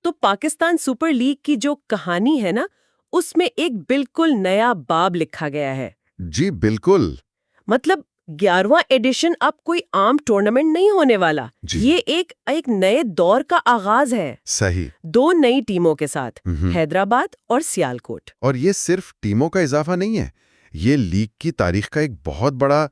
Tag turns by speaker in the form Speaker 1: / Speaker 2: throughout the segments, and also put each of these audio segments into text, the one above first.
Speaker 1: تو Pakistan super league کی جو کہانی ہے نا، اس میں ایک بالکل نیا باب لکھا گیا ہے۔
Speaker 2: جی بالکل۔
Speaker 1: مطلب 11واں ایڈیشن اب کوئی عام ٹورنامنٹ نہیں ہونے والا،
Speaker 2: جی
Speaker 1: یہ ایک نئے دور کا آغاز ہے۔
Speaker 2: صحیح۔
Speaker 1: 2 نئی ٹیموں کے ساتھ، حیدرآباد اور سیالکوٹ۔
Speaker 2: اور یہ صرف ٹیموں کا اضافہ نہیں ہے، یہ لیگ کی تاریخ کا ایک بہت بڑا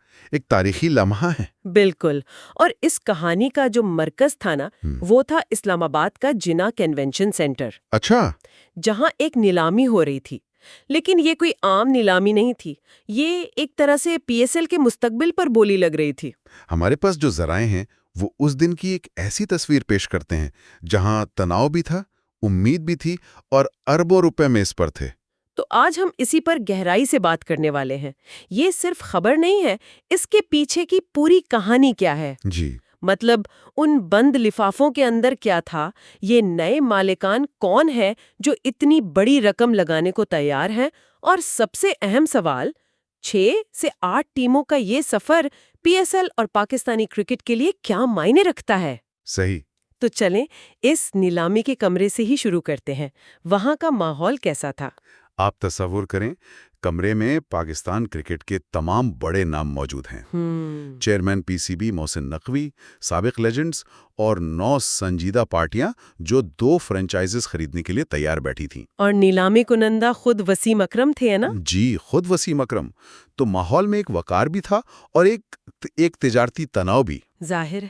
Speaker 2: تاریخی لمحہ ہے۔
Speaker 1: بالکل، اور اس کہانی کا جو مرکز تھا نا، وہ تھا اسلام آباد کا جناح کنونشن سینٹر۔
Speaker 2: اچھا۔
Speaker 1: جہاں ایک نیلامی ہو رہی تھی، لیکن یہ کوئی عام نیلامی نہیں تھی، یہ ایک طرح سے پی ایس ایل کے مستقبل پر بولی لگ رہی تھی۔
Speaker 2: ہمارے پاس جو ذرائع ہیں وہ اس دن کی ایک ایسی تصویر پیش کرتے ہیں جہاں تناؤ بھی تھا، امید بھی تھی، اور اربوں روپے میز پر تھے۔
Speaker 1: تو آج ہم اسی پر گہرائی سے بات کرنے والے ہیں۔ یہ صرف خبر نہیں ہے، اس کے پیچھے کی پوری کہانی کیا ہے۔
Speaker 2: جی
Speaker 1: مطلب ان بند لفافوں کے اندر کیا تھا، یہ نئے مالکان کون ہے جو اتنی بڑی رقم لگانے کو تیار ہیں، اور سب سے اہم سوال، 6 سے 8 ٹیموں کا یہ سفر پی ایس ایل اور پاکستانی کرکٹ کے لیے کیا معنی رکھتا ہے۔
Speaker 2: صحیح۔
Speaker 1: تو چلیں اس نیلامی کے کمرے سے ہی شروع کرتے ہیں۔ وہاں کا ماحول کیسا تھا؟
Speaker 2: آپ تصور کریں، کمرے میں پاکستان کرکٹ کے تمام بڑے نام موجود ہیں۔ Chairman P C B Mohsin Naqvi, سابق لیجنڈز، اور 9 سنجیدہ پارٹیاں جو 2 فرنچائزز خریدنے کے لیے تیار بیٹھی تھیں۔
Speaker 1: اور نیلامی کنندہ خود وسیم اکرم تھے نا؟
Speaker 2: جی خود وسیم اکرم۔ تو ماحول میں ایک وقار بھی تھا اور ایک تجارتی تناؤ بھی۔
Speaker 1: ظاہر۔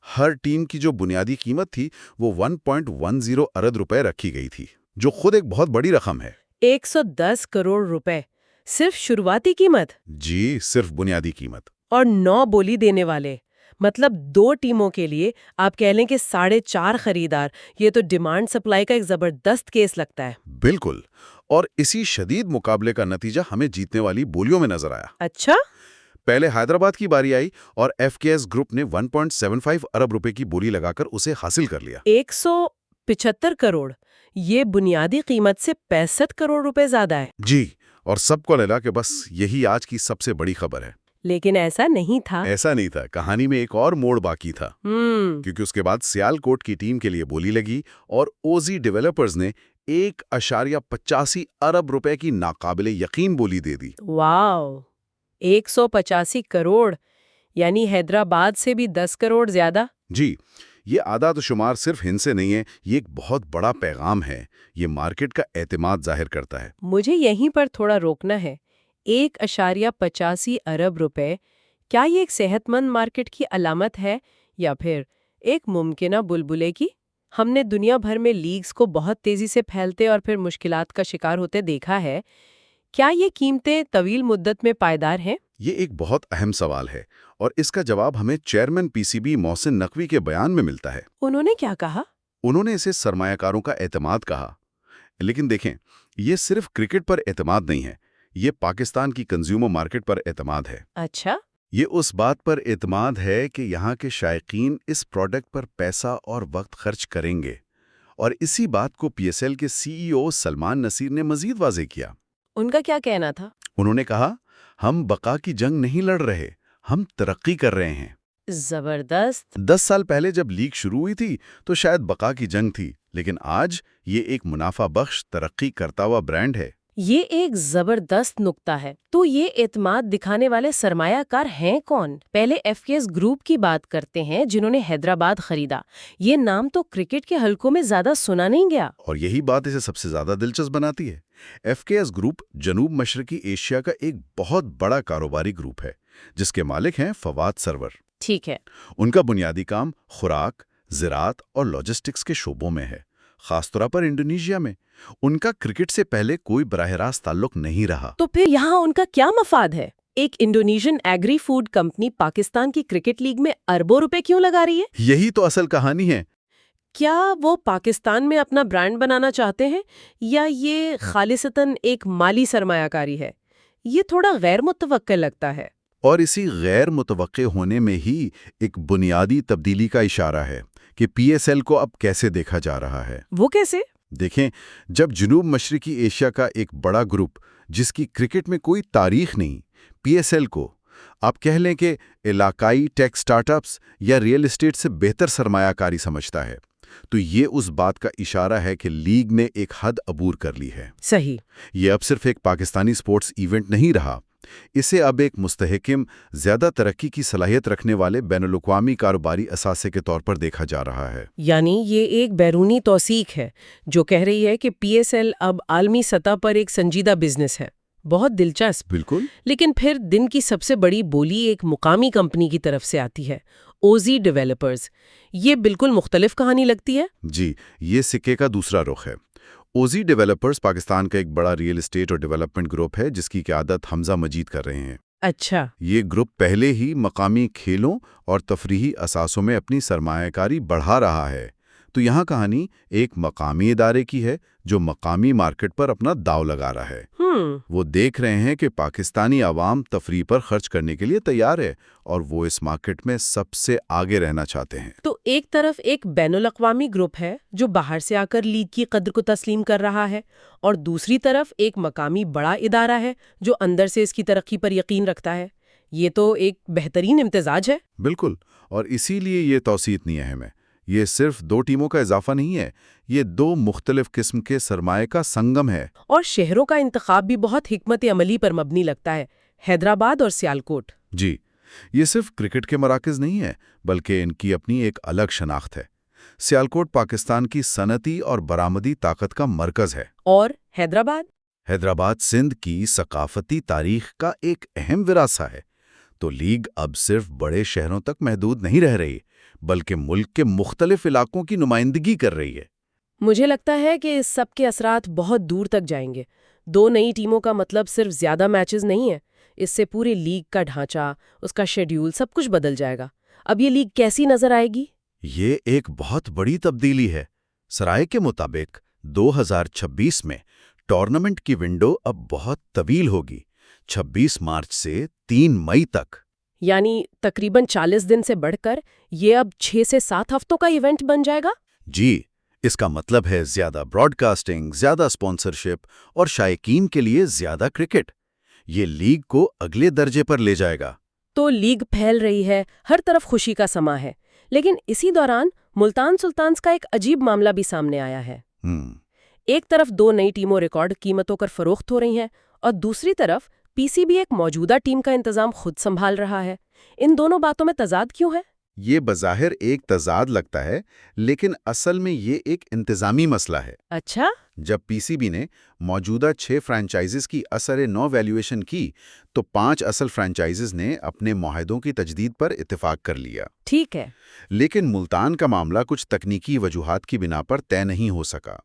Speaker 2: ہر ٹیم کی جو بنیادی قیمت تھی وہ 1.10 ارب روپے رکھی گئی تھی، جو خود ایک بہت بڑی رقم ہے۔
Speaker 1: 110 کروڑ روپے صرف شروعاتی قیمت؟
Speaker 2: جی صرف بنیادی قیمت۔
Speaker 1: اور 9 بولی دینے والے، مطلب 2 ٹیموں کے لیے آپ کہہ لیں کہ 4.5 خریدار۔ یہ تو ڈیمانڈ سپلائی کا ایک زبردست کیس لگتا ہے۔
Speaker 2: بالکل، اور اسی شدید مقابلے کا نتیجہ ہمیں جیتنے والی بولیوں میں نظر آیا۔
Speaker 1: اچھا؟
Speaker 2: پہلے حیدرآباد کی باری آئی اور ایف کے ایس گروپ نے 1.75 ارب روپے کی بولی لگا کر اسے حاصل کر لیا۔
Speaker 1: 175 کروڑ، یہ بنیادی قیمت سے 65 کروڑ روپے زیادہ ہے۔
Speaker 2: جی، اور سب کو لگا کہ بس یہی آج کی سب سے بڑی خبر ہے۔
Speaker 1: لیکن ایسا نہیں تھا۔
Speaker 2: ایسا نہیں تھا، کہانی میں ایک اور موڑ باقی تھا۔ کیونکہ اس کے بعد سیالکوٹ کی ٹیم کے لیے بولی لگی اور اوزی ڈیولپرز نے 1.85 ارب روپے کی ناقابل یقین بولی دے دی۔
Speaker 1: واو، 185 کروڑ، یعنی حیدرآباد سے بھی 10 کروڑ زیادہ۔
Speaker 2: جی، یہ اعداد و شمار صرف ہند سے نہیں ہے، یہ ایک بہت بڑا پیغام ہے۔ یہ مارکیٹ کا اعتماد ظاہر کرتا ہے۔
Speaker 1: مجھے یہیں پر تھوڑا روکنا ہے۔ 1.85 ارب روپے، کیا یہ ایک صحت مند مارکیٹ کی علامت ہے یا پھر ایک ممکنہ بلبلے کی؟ ہم نے دنیا بھر میں لیگز کو بہت تیزی سے پھیلتے اور پھر مشکلات کا شکار ہوتے دیکھا ہے۔ کیا یہ قیمتیں طویل مدت میں پائیدار ہیں؟
Speaker 2: یہ ایک بہت اہم سوال ہے، اور اس کا جواب ہمیں chairman P C B Mohsin Naqvi کے بیان میں ملتا ہے۔
Speaker 1: انہوں نے کیا کہا؟
Speaker 2: انہوں نے اسے سرمایہ کاروں کا اعتماد کہا۔ لیکن دیکھیں، یہ صرف کرکٹ پر اعتماد نہیں ہے، یہ پاکستان کی کنزیومر مارکیٹ پر اعتماد ہے۔
Speaker 1: اچھا؟
Speaker 2: یہ اس بات پر اعتماد ہے کہ یہاں کے شائقین اس پروڈکٹ پر پیسہ اور وقت خرچ کریں گے، اور اسی بات کو پی ایس ایل کے سی ای او سلمان نصیر نے مزید واضح کیا۔
Speaker 1: ان کا کیا کہنا تھا؟
Speaker 2: انہوں نے کہا، ہم بقا کی جنگ نہیں لڑ رہے، ہم ترقی کر رہے ہیں۔
Speaker 1: زبردست۔
Speaker 2: 10 سال پہلے جب لیگ شروع ہوئی تھی تو شاید بقا کی جنگ تھی، لیکن آج یہ ایک منافع بخش ترقی کرتا ہوا برانڈ ہے۔
Speaker 1: یہ ایک زبردست نقطہ ہے۔ تو یہ اعتماد دکھانے والے سرمایہ کار ہیں کون؟ پہلے ایف کے ایس گروپ کی بات کرتے ہیں، جنہوں نے حیدرآباد خریدا۔ یہ نام تو کرکٹ کے حلقوں میں زیادہ سنا نہیں گیا۔
Speaker 2: اور یہی بات اسے سب سے زیادہ دلچسپ بناتی ہے۔ ایف کے ایس گروپ جنوب مشرقی ایشیا کا ایک بہت بڑا کاروباری گروپ ہے، جس کے مالک ہیں فواد سرور۔
Speaker 1: ٹھیک ہے۔
Speaker 2: ان کا بنیادی کام خوراک، زراعت اور لاجسٹکس کے شعبوں میں ہے، خاص طور پر انڈونیشیا میں۔ ان کا کرکٹ سے پہلے کوئی براہ راست تعلق نہیں رہا۔
Speaker 1: تو پھر یہاں ان کا کیا مفاد ہے؟ ایک Indonesian agri food company Pakistan کی کرکٹ لیگ میں اربوں روپے کیوں لگا رہی ہے؟
Speaker 2: یہی تو اصل کہانی ہے۔
Speaker 1: کیا وہ پاکستان میں اپنا برانڈ بنانا چاہتے ہیں، یا یہ خالصتاً ایک مالی سرمایہ کاری ہے؟ یہ تھوڑا غیر متوقع لگتا ہے۔
Speaker 2: اور اسی غیر متوقع ہونے میں ہی ایک بنیادی تبدیلی کا اشارہ ہے کہ پی ایس ایل کو اب کیسے دیکھا جا رہا ہے۔
Speaker 1: وہ کیسے؟
Speaker 2: دیکھیں، جب جنوب مشرقی ایشیا کا ایک بڑا گروپ جس کی کرکٹ میں کوئی تاریخ نہیں، پی ایس ایل کو آپ کہہ لیں کہ علاقائی ٹیک سٹارٹ اپس یا ریئل اسٹیٹ سے بہتر سرمایہ کاری سمجھتا ہے، تو یہ اس بات کا اشارہ ہے کہ لیگ نے ایک حد عبور کر لی ہے۔
Speaker 1: صحیح۔
Speaker 2: یہ اب صرف ایک پاکستانی سپورٹس ایونٹ نہیں رہا، اسے اب ایک مستحکم، زیادہ ترقی کی صلاحیت رکھنے والے بین الاقوامی کاروباری اثاثے کے طور پر دیکھا جا رہا ہے۔
Speaker 1: یعنی یہ ایک بیرونی توثیق ہے جو کہہ رہی ہے کہ پی ایس ایل اب عالمی سطح پر ایک سنجیدہ بزنس ہے۔ بہت دلچسپ۔
Speaker 2: بالکل۔
Speaker 1: لیکن پھر دن کی سب سے بڑی بولی ایک مقامی کمپنی کی طرف سے آتی ہے، اوزی ڈیولپرز۔ یہ بالکل مختلف کہانی لگتی ہے۔
Speaker 2: جی، یہ سکے کا دوسرا رخ ہے۔ اوزی ڈیولپرز پاکستان کا ایک بڑا ریئل اسٹیٹ اور ڈیولپمنٹ گروپ ہے جس کی قیادت حمزہ مجید کر رہے ہیں۔
Speaker 1: اچھا۔
Speaker 2: یہ گروپ پہلے ہی مقامی کھیلوں اور تفریحی اثاثوں میں اپنی سرمایہ کاری بڑھا رہا ہے۔ تو یہاں کہانی ایک مقامی ادارے کی ہے جو مقامی مارکیٹ پر اپنا داؤ لگا رہا ہے۔ وہ دیکھ رہے ہیں کہ پاکستانی عوام تفریح پر خرچ کرنے کے لیے تیار ہے اور وہ اس مارکیٹ میں سب سے آگے رہنا چاہتے ہیں۔
Speaker 1: تو ایک طرف ایک بین الاقوامی گروپ ہے جو باہر سے آ کر لیگ کی قدر کو تسلیم کر رہا ہے، اور دوسری طرف ایک مقامی بڑا ادارہ ہے جو اندر سے اس کی ترقی پر یقین رکھتا ہے۔ یہ تو ایک بہترین امتزاج ہے۔
Speaker 2: بالکل، اور اسی لیے یہ توسیع اتنی اہم ہے۔ یہ صرف دو ٹیموں کا اضافہ نہیں ہے، یہ دو مختلف قسم کے سرمایہ کا سنگم ہے۔
Speaker 1: اور شہروں کا انتخاب بھی بہت حکمت عملی پر مبنی لگتا ہے، حیدرآباد اور سیالکوٹ۔
Speaker 2: جی، یہ صرف کرکٹ کے مراکز نہیں ہیں بلکہ ان کی اپنی ایک الگ شناخت ہے۔ سیالکوٹ پاکستان کی صنعتی اور برآمدی طاقت کا مرکز ہے،
Speaker 1: اور حیدرآباد
Speaker 2: سندھ کی ثقافتی تاریخ کا ایک اہم ورثہ ہے۔ تو لیگ اب صرف بڑے شہروں تک محدود نہیں رہ رہی بلکہ ملک کے مختلف علاقوں کی نمائندگی کر رہی ہے۔
Speaker 1: مجھے لگتا ہے کہ اس سب کے اثرات بہت دور تک جائیں گے۔ دو نئی ٹیموں کا مطلب صرف زیادہ میچز نہیں ہے، اس سے پورے لیگ کا ڈھانچہ، اس کا شیڈیول، سب کچھ بدل جائے گا۔ اب یہ لیگ کیسی نظر آئے گی؟
Speaker 2: یہ ایک بہت بڑی تبدیلی ہے۔ سرائے کے مطابق 2026 میں ٹورنامنٹ کی ونڈو اب بہت طویل ہوگی، 26 مارچ سے 3 مئی تک۔
Speaker 1: یعنی تقریباً 40 دن سے بڑھ کر یہ اب 6 سے 7 ہفتوں کا ایونٹ بن جائے گا۔
Speaker 2: جی، اس کا مطلب ہے زیادہ براڈ کاسٹنگ، زیادہ اسپانسرشپ اور شائقین کے لیے زیادہ کرکٹ۔ یہ لیگ کو اگلے درجے پر لے جائے گا۔
Speaker 1: تو لیگ پھیل رہی ہے، ہر طرف خوشی کا سما ہے، لیکن اسی دوران ملتان سلطانز کا ایک عجیب معاملہ بھی سامنے آیا ہے۔ ایک طرف دو نئی ٹیموں ریکارڈ قیمتوں پر فروخت ہو رہی ہیں، اور دوسری طرف پی سی بی ایک موجودہ ٹیم کا انتظام خود سنبھال رہا ہے۔ ان دونوں باتوں میں تضاد کیوں ہے؟
Speaker 2: یہ بظاہر ایک تضاد لگتا ہے، لیکن اصل میں یہ ایک انتظامی مسئلہ ہے۔
Speaker 1: اچھا؟
Speaker 2: جب پی سی بی نے موجودہ 6 فرانچائزز کی اثر نو ویلیویشن کی تو 5 اصل فرانچائزز نے اپنے معاہدوں کی تجدید پر اتفاق کر لیا۔
Speaker 1: ٹھیک ہے۔
Speaker 2: لیکن ملتان کا معاملہ کچھ تکنیکی وجوہات کی بنا پر طے نہیں ہو سکا۔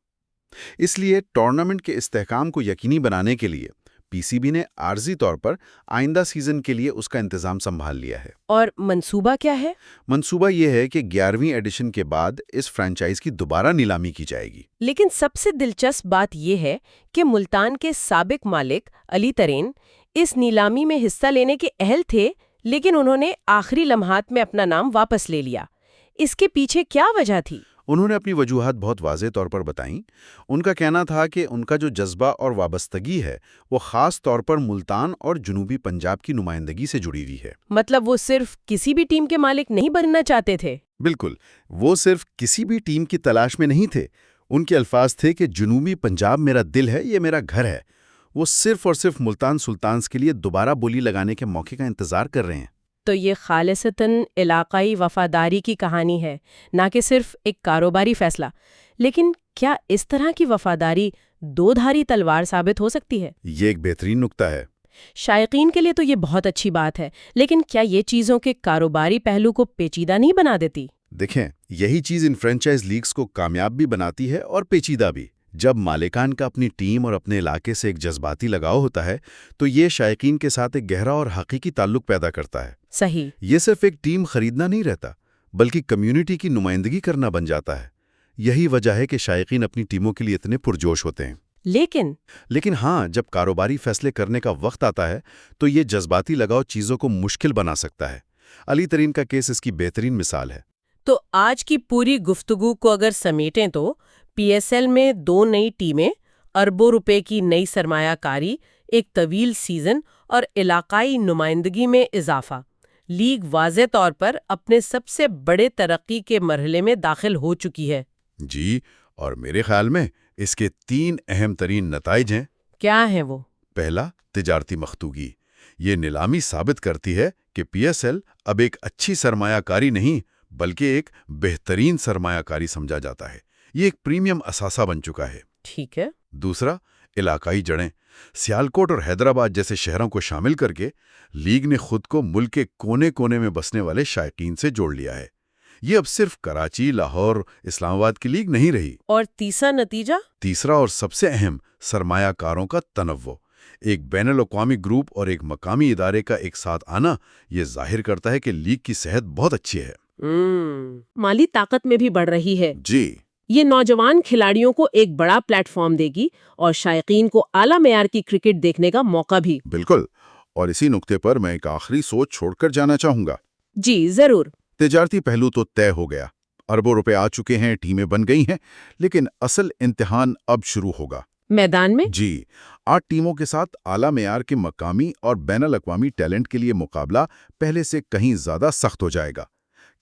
Speaker 2: اس لیے ٹورنامنٹ کے استحکام کو یقینی بنانے کے لیے پی سی بی نے عارضی طور پر آئندہ سیزن کے لیے اس کا انتظام سنبھال لیا ہے۔
Speaker 1: اور منصوبہ کیا ہے؟
Speaker 2: منصوبہ یہ ہے کہ 11ویں ایڈیشن کے بعد اس فرانچائز کی دوبارہ نیلامی کی جائے گی۔
Speaker 1: لیکن سب سے دلچسپ بات یہ ہے کہ ملتان کے سابق مالک علی ترین اس نیلامی میں حصہ لینے کے اہل تھے، لیکن انہوں نے آخری لمحات میں اپنا نام واپس لے لیا۔ اس کے پیچھے کیا وجہ تھی؟
Speaker 2: انہوں نے اپنی وجوہات بہت واضح طور پر بتائیں۔ ان کا کہنا تھا کہ ان کا جو جذبہ اور وابستگی ہے وہ خاص طور پر ملتان اور جنوبی پنجاب کی نمائندگی سے جڑی ہوئی ہے۔
Speaker 1: مطلب وہ صرف کسی بھی ٹیم کے مالک نہیں بننا چاہتے تھے؟
Speaker 2: بالکل، وہ صرف کسی بھی ٹیم کی تلاش میں نہیں تھے۔ ان کے الفاظ تھے کہ جنوبی پنجاب میرا دل ہے، یہ میرا گھر ہے۔ وہ صرف اور صرف ملتان سلطانز کے لیے دوبارہ بولی لگانے کے موقع کا انتظار کر رہے ہیں۔
Speaker 1: تو یہ خالصتاً علاقائی وفاداری کی کہانی ہے، نہ کہ صرف ایک کاروباری فیصلہ۔ لیکن کیا اس طرح کی وفاداری دو دھاری تلوار ثابت ہو سکتی ہے؟
Speaker 2: یہ ایک بہترین نکتہ ہے۔
Speaker 1: شائقین کے لیے تو یہ بہت اچھی بات ہے، لیکن کیا یہ چیزوں کے کاروباری پہلو کو پیچیدہ نہیں بنا دیتی؟
Speaker 2: دیکھیں، یہی چیز ان فرانچائز لیگز کو کامیاب بھی بناتی ہے اور پیچیدہ بھی۔ جب مالکان کا اپنی ٹیم اور اپنے علاقے سے ایک جذباتی لگاؤ ہوتا ہے تو یہ شائقین کے ساتھ ایک گہرا اور حقیقی تعلق پیدا کرتا ہے۔
Speaker 1: صحیح۔
Speaker 2: یہ صرف ایک ٹیم خریدنا نہیں رہتا بلکہ کمیونٹی کی نمائندگی کرنا بن جاتا ہے۔ یہی وجہ ہے کہ شائقین اپنی ٹیموں کے لیے اتنے پرجوش ہوتے ہیں۔ لیکن ہاں، جب کاروباری فیصلے کرنے کا وقت آتا ہے تو یہ جذباتی لگاؤ چیزوں کو مشکل بنا سکتا ہے۔ علی ترین کا کیس اس کی بہترین مثال ہے۔
Speaker 1: تو آج کی پوری گفتگو کو اگر سمیٹیں تو پی ایس ایل میں دو نئی ٹیمیں، اربوں روپے کی نئی سرمایہ کاری، ایک طویل سیزن اور علاقائی نمائندگی میں اضافہ، لیگ واضح طور پر اپنے سب سے بڑے ترقی کے مرحلے میں داخل ہو چکی ہے۔
Speaker 2: جی، اور میرے خیال میں اس کے 3 اہم ترین نتائج ہیں۔
Speaker 1: کیا ہے وہ؟
Speaker 2: پہلا، تجارتی مختوگی۔ یہ نیلامی ثابت کرتی ہے کہ پی ایس ایل اب ایک اچھی سرمایہ کاری نہیں بلکہ ایک بہترین سرمایہ کاری سمجھا جاتا ہے۔ یہ ایک پریمیم اثاثہ بن چکا ہے۔
Speaker 1: ٹھیک ہے۔
Speaker 2: دوسرا، علاقائی جڑیں۔ سیالکوٹ اور حیدرآباد جیسے شہروں کو شامل کر کے لیگ نے خود کو ملک کے کونے کونے میں بسنے والے شائقین سے جوڑ لیا ہے۔ یہ اب صرف کراچی، لاہور، اسلام آباد کی لیگ نہیں رہی۔
Speaker 1: اور تیسرا نتیجہ؟
Speaker 2: تیسرا اور سب سے اہم، سرمایہ کاروں کا تنوع۔ ایک بین الاقوامی گروپ اور ایک مقامی ادارے کا ایک ساتھ آنا یہ ظاہر کرتا ہے کہ لیگ کی صحت بہت اچھی ہے۔
Speaker 1: مالی طاقت میں بھی بڑھ رہی ہے۔
Speaker 2: جی،
Speaker 1: یہ نوجوان کھلاڑیوں کو ایک بڑا پلیٹ فارم دے گی اور شائقین کو اعلیٰ معیار کی کرکٹ دیکھنے کا موقع بھی۔
Speaker 2: بالکل۔ اور اسی نقطے پر میں ایک آخری سوچ چھوڑ کر جانا چاہوں گا۔
Speaker 1: جی ضرور۔
Speaker 2: تجارتی پہلو تو طے ہو گیا، اربوں روپے آ چکے ہیں، ٹیمیں بن گئی ہیں، لیکن اصل امتحان اب شروع ہوگا۔
Speaker 1: میدان میں؟
Speaker 2: جی، 8 ٹیموں کے ساتھ اعلیٰ معیار کے مقامی اور بین الاقوامی ٹیلنٹ کے لیے مقابلہ پہلے سے کہیں زیادہ سخت ہو جائے گا۔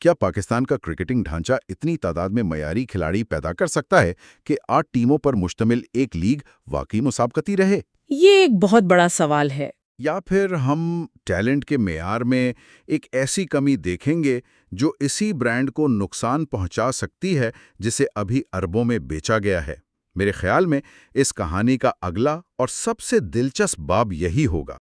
Speaker 2: کیا پاکستان کا کرکٹنگ ڈھانچہ اتنی تعداد میں معیاری کھلاڑی پیدا کر سکتا ہے کہ 8 ٹیموں پر مشتمل ایک لیگ واقعی مسابقتی رہے؟
Speaker 1: یہ ایک بہت بڑا سوال ہے۔
Speaker 2: یا پھر ہم ٹیلنٹ کے معیار میں ایک ایسی کمی دیکھیں گے جو اسی برانڈ کو نقصان پہنچا سکتی ہے جسے ابھی اربوں میں بیچا گیا ہے؟ میرے خیال میں اس کہانی کا اگلا اور سب سے دلچسپ باب یہی ہوگا۔